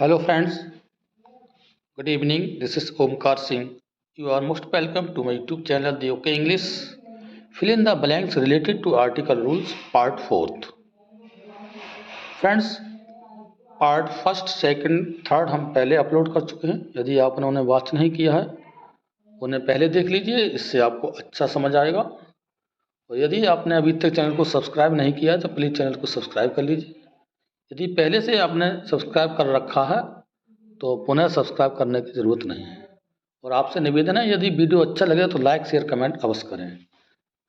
Hello friends, good evening. This is Omkar Singh. You are most welcome to my YouTube channel The OK English. Fill in the blanks related to article rules part 4th. Friends, part first second third हम पहले upload कर चुके हैं. यदि आपने उन्हें watch नहीं किया है उन्हें पहले देख लीजिए, इससे आपको अच्छा समझ आएगा. और यदि आपने अभी तक चैनल को सब्सक्राइब नहीं किया है तो प्लीज़ चैनल को सब्सक्राइब कर लीजिए. यदि पहले से आपने सब्सक्राइब कर रखा है तो पुनः सब्सक्राइब करने की ज़रूरत नहीं है. और आपसे निवेदन है, यदि वीडियो अच्छा लगे तो लाइक शेयर कमेंट अवश्य करें.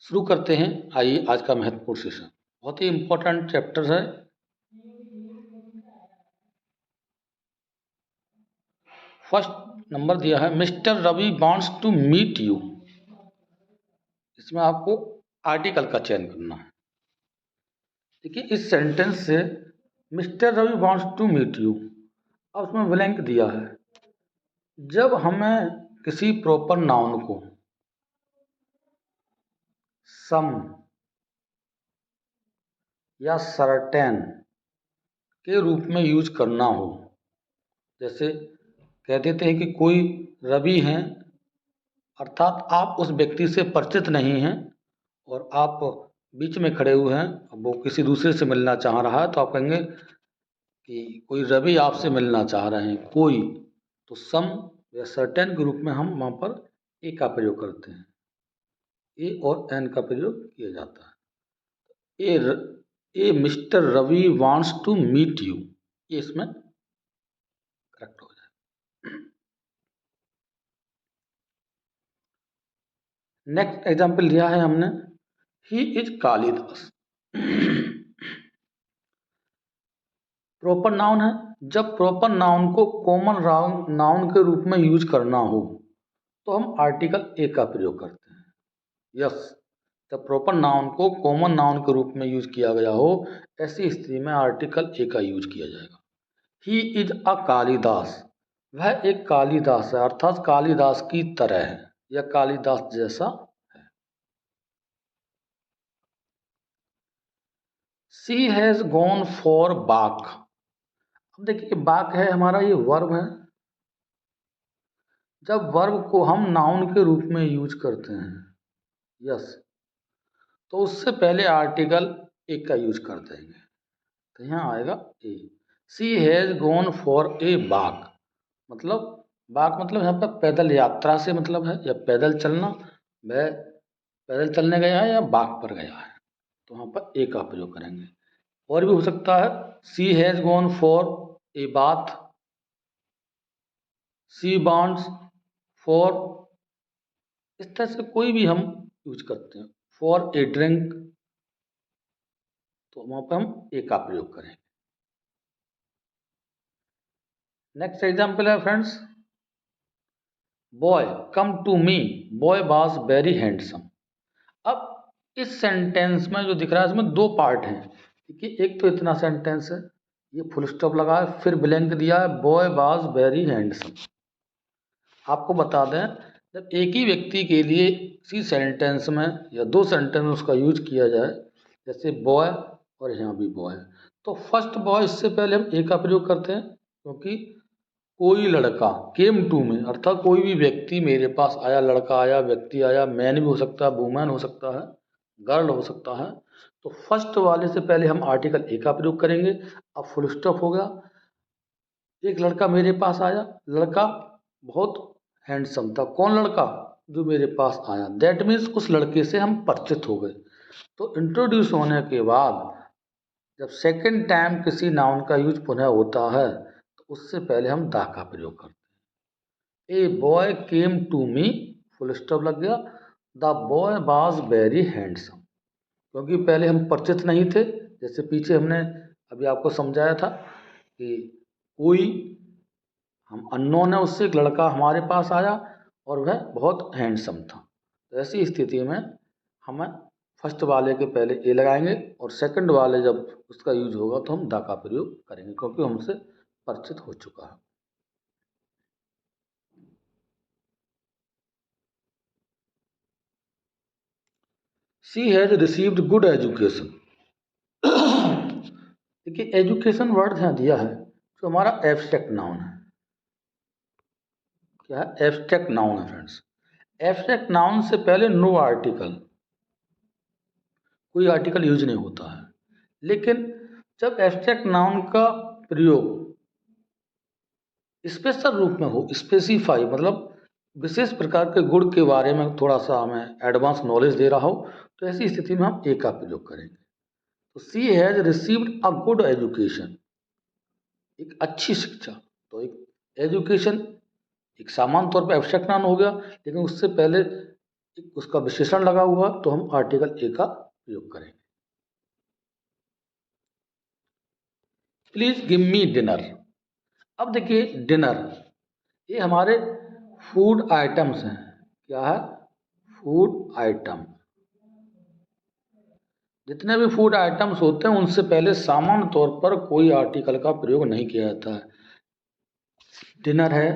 शुरू करते हैं. आइए आज का महत्वपूर्ण सेशन, बहुत ही इम्पोर्टेंट चैप्टर है. फर्स्ट नंबर दिया है Mister Ravi wants to meet you. इसमें आपको आर्टिकल का चयन करना है. देखिए इस सेंटेंस से Mister Ravi wants to meet you, अब उसमें ब्लैंक दिया है. जब हमें किसी प्रॉपर नाउन को सम या सर्टेन के रूप में यूज करना हो, जैसे कह देते हैं कि कोई रवि हैं, अर्थात आप उस व्यक्ति से परिचित नहीं हैं और आप बीच में खड़े हुए हैं, अब वो किसी दूसरे से मिलना चाह रहा है तो आप कहेंगे कि कोई रवि आपसे मिलना चाह रहे हैं. कोई, तो सम या सर्टेन के रूप में हम वहाँ पर ए का प्रयोग करते हैं. ए और एन का प्रयोग किया जाता है. A mister Ravi wants to meet you, ये इसमें करेक्ट हो जाए. नेक्स्ट एग्जाम्पल लिया है हमने, he is Kalidas. Proper noun है. जब प्रॉपर नाउन को कॉमन नाउन के रूप में यूज करना हो तो हम आर्टिकल ए का प्रयोग करते हैं. यस, जब प्रॉपर नाउन को कॉमन नाउन के रूप में यूज किया गया हो, ऐसी स्थिति में आर्टिकल ए का यूज किया जाएगा. ही इज अ कालिदास, वह एक कालिदास है, अर्थात कालिदास की तरह है या कालिदास जैसा है. शी हैज गॉन फॉर बाक. अब देखिए बाक है हमारा, ये वर्ब है. जब वर्ब को हम नाउन के रूप में यूज करते हैं, यस, तो उससे पहले आर्टिकल ए का यूज कर देंगे. तो यहाँ आएगा a. She has gone for a walk, मतलब बाक मतलब यहाँ पर पैदल यात्रा से मतलब है, या पैदल चलना. वह पैदल चलने गया है या बाक पर गया है, तो वहाँ पर ए का प्रयोग करेंगे. और भी हो सकता है, she has gone for a bath, she bonds for, इस तरह से कोई भी हम यूज करते हैं. फॉर ए ड्रिंक, तो वहाँ पर हम ए का प्रयोग करेंगे. नेक्स्ट एग्जाम्पल है friends, boy come to me, boy was very handsome. अब इस सेंटेंस में जो दिख रहा है इसमें दो पार्ट हैं. देखिए एक तो इतना सेंटेंस है, ये फुल स्टॉप लगा है, फिर ब्लैंक दिया है, बॉय वॉज वेरी हैंडसम. आपको बता दें, जब एक ही व्यक्ति के लिए इसी सेंटेंस में या दो सेंटेंस में उसका यूज किया जाए, जैसे बॉय और यहाँ भी बॉय, तो फर्स्ट बॉय इससे पहले हम ए का प्रयोग करते हैं, क्योंकि कोई लड़का केम टू में, अर्थात कोई भी व्यक्ति मेरे पास आया, लड़का आया, व्यक्ति आया, मैन भी हो सकता है, वुमेन हो सकता है, गर्ल हो सकता है. तो फर्स्ट वाले से पहले हम आर्टिकल ए का प्रयोग करेंगे. अब फुल स्टॉप हो गया, एक लड़का मेरे पास आया, लड़का बहुत हैंडसम था. कौन लड़का? जो मेरे पास आया. दैट मीन्स उस लड़के से हम परिचित हो गए. तो इंट्रोड्यूस होने के बाद जब सेकंड टाइम किसी नाउन का यूज पुनः होता है तो उससे पहले हम दा का प्रयोग करते हैं. A boy came to me, full stop लग गया, the boy was very handsome. क्योंकि पहले हम परिचित नहीं थे, जैसे पीछे हमने अभी आपको समझाया था कि कोई हम अननोन है, उससे एक लड़का हमारे पास आया और वह बहुत हैंडसम था. तो ऐसी स्थिति में हमें फर्स्ट वाले के पहले ए लगाएंगे और सेकंड वाले जब उसका यूज होगा तो हम दा का प्रयोग करेंगे, क्योंकि हमसे परिचित हो चुका है. She has received good education. देखिए एजुकेशन वर्ड यहाँ दिया है, जो हमारा एब्स्ट्रैक्ट नाउन है, क्या है? एब्स्ट्रैक्ट नाउन है फ्रेंड्स। एब्स्ट्रैक्ट नाउन से पहले नो आर्टिकल, कोई आर्टिकल यूज नहीं होता है। लेकिन जब एब्स्ट्रैक्ट नाउन का प्रयोग स्पेशल रूप में हो, स्पेसिफाई मतलब विशेष प्रकार के गुण के बारे में थोड़ा सा हमें एडवांस नॉलेज दे रहा हो, तो ऐसी स्थिति में हम ए का प्रयोग करेंगे। तो she has received a good education, एक अच्छी शिक्षा। तो एक एजुकेशन एक सामान्य तौर पर एब्स्ट्रैक्ट नाउन हो गया, लेकिन उससे पहले एक उसका विशेषण लगा हुआ, तो हम आर्टिकल ए का प्रयोग करेंगे। Please give me dinner. अब देखिए डिनर, ये हमारे फूड आइटम्स हैं। क्या है? Food item. जितने भी फूड आइटम्स होते हैं उनसे पहले सामान्य तौर पर कोई आर्टिकल का प्रयोग नहीं किया जाता है। डिनर है,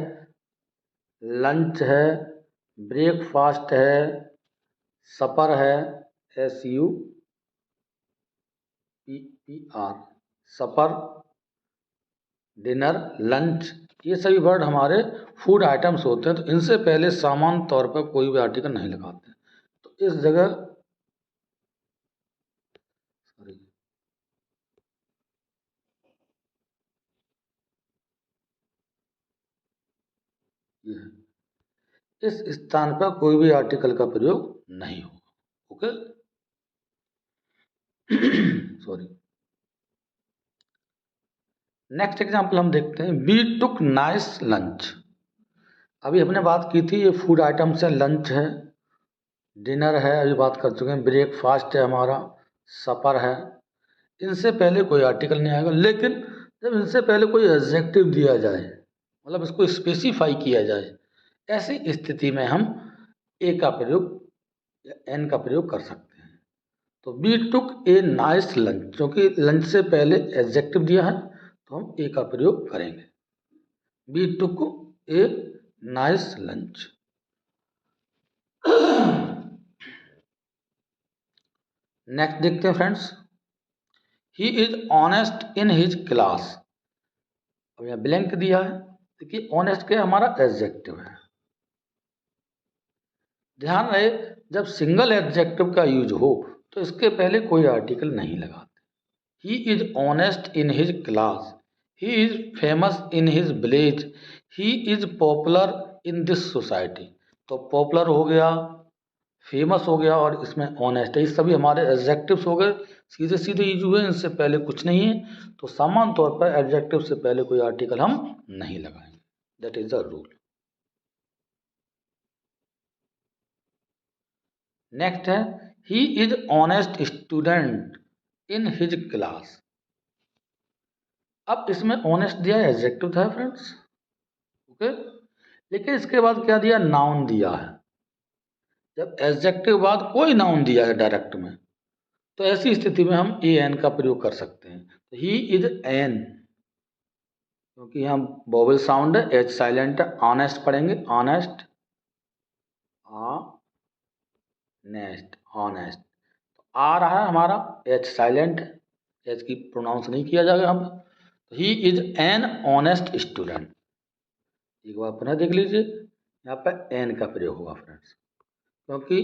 लंच है, ब्रेकफास्ट है, सपर है, SUPPR, सपर, डिनर, लंच, ये सभी वर्ड हमारे फूड आइटम्स होते हैं। तो इनसे पहले सामान्य तौर पर कोई भी आर्टिकल नहीं लगाते। तो इस जगह सॉरी, ये है, इस स्थान पर कोई भी आर्टिकल का प्रयोग नहीं होगा। Okay, sorry. नेक्स्ट एग्जांपल हम देखते हैं, वी टुक नाइस लंच। अभी हमने बात की थी ये फूड आइटम्स है, लंच है, डिनर है, अभी बात कर चुके हैं, ब्रेकफास्ट है हमारा, सपर है। इनसे पहले कोई आर्टिकल नहीं आएगा। लेकिन जब इनसे पहले कोई एडजेक्टिव दिया जाए, मतलब इसको स्पेसिफाई किया जाए, ऐसी स्थिति में हम ए का प्रयोग या एन का प्रयोग कर सकते हैं। तो we took a nice lunch, क्योंकि लंच से पहले एडजेक्टिव दिया है, तो हम ए का प्रयोग करेंगे। We took a nice lunch. Next देखते हैं friends, he is honest in his class. अब यहाँ ब्लैंक दिया है। देखिए ऑनेस्ट क्या हमारा एडजेक्टिव है। ध्यान रहे जब सिंगल एडजेक्टिव का यूज हो तो इसके पहले कोई आर्टिकल नहीं लगाते। ही is honest in his class, he is famous in his village, he is popular in this society. तो पॉपुलर हो गया, फेमस हो गया और इसमें ऑनेस्ट है, ये सभी हमारे एडजेक्टिव्स हो गए, सीधे सीधे यूज हुए, इनसे पहले कुछ नहीं है। तो सामान्य तौर पर एडजेक्टिव से पहले कोई आर्टिकल हम नहीं लगाएंगे। That is the rule. Next है, he is honest student in his class. अब इसमें ऑनेस्ट दिया है, एडजेक्टिव था फ्रेंड्स, ओके। लेकिन इसके बाद क्या दिया? नाउन दिया है। जब एडजेक्टिव बाद कोई नाउन दिया है डायरेक्ट में, तो ऐसी स्थिति में हम ए एन का प्रयोग कर सकते हैं। तो ही इज एन, क्योंकि यहाँ वोवेल साउंड है, एच साइलेंट है, ऑनेस्ट पढ़ेंगे, ऑनेस्ट, नेस्ट, ऑनेस्ट। आ रहा है हमारा, एच साइलेंट है, एच की प्रोनाउंस नहीं किया जाएगा यहाँ पर। He is an honest student. एक बार पुनः देख लीजिए, यहाँ पर एन का प्रयोग होगा फ्रेंड्स, क्योंकि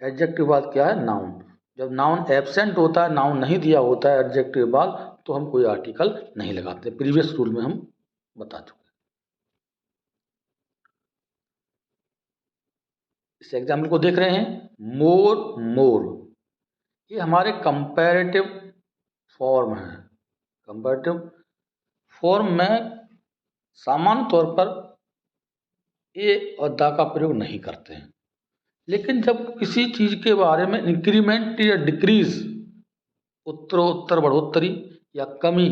एडजेक्टिव बाद क्या है? नाउन। जब नाउन एब्सेंट होता है, नाउन नहीं दिया होता है एडजेक्टिव बाद, तो हम कोई आर्टिकल नहीं लगाते। प्रीवियस रूल में हम बता चुके हैं। इस एग्जाम्पल को देख रहे हैं, मोर मोर, ये हमारे कंपैरेटिव फॉर्म है। कंपैरेटिव फॉर्म में सामान्य तौर पर ए और द का प्रयोग नहीं करते हैं। लेकिन जब किसी चीज के बारे में इंक्रीमेंट या डिक्रीज, उत्तरोत्तर बढ़ोतरी या कमी,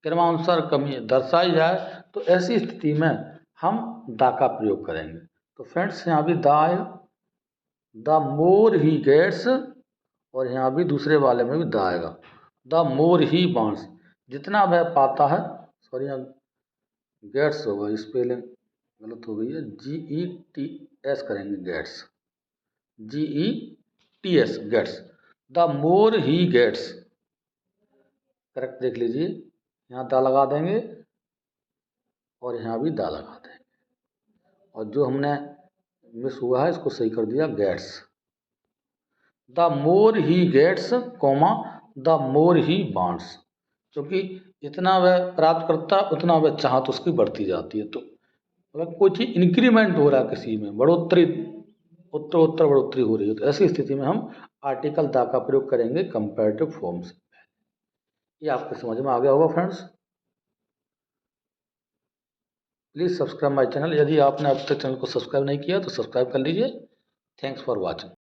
क्रमानुसार कमी दर्शाई जाए, तो ऐसी स्थिति में हम द का प्रयोग करेंगे। तो फ्रेंड्स यहाँ भी द आएगा, द मोर ही गेट्स, और यहाँ भी दूसरे वाले में भी द आएगा, द मोर ही वांट्स, जितना वह पाता है। सॉरी यहाँ गेट्स होगा, स्पेलिंग गलत हो गई है, GETS करेंगे, gets, GETS, gets, the more he gets. Correct देख लीजिए, यहाँ द लगा देंगे, और यहाँ भी दा लगा देंगे, और जो हमने मिस हुआ है इसको सही कर दिया, gets. The more he gets comma the more he wants, क्योंकि जितना वह प्राप्त करता उतना वह चाहत उसकी बढ़ती जाती है। तो अगर कोई चीज़ इंक्रीमेंट हो रहा है, किसी में बढ़ोतरी, उत्तर बढ़ोतरी हो रही है, तो ऐसी स्थिति में हम आर्टिकल द का प्रयोग करेंगे कंपैरेटिव फॉर्म से। ये आपको समझ में आ गया होगा friends. Please subscribe my channel. यदि आपने अब तक चैनल को सब्सक्राइब नहीं किया तो सब्सक्राइब कर लीजिए। Thanks for watching.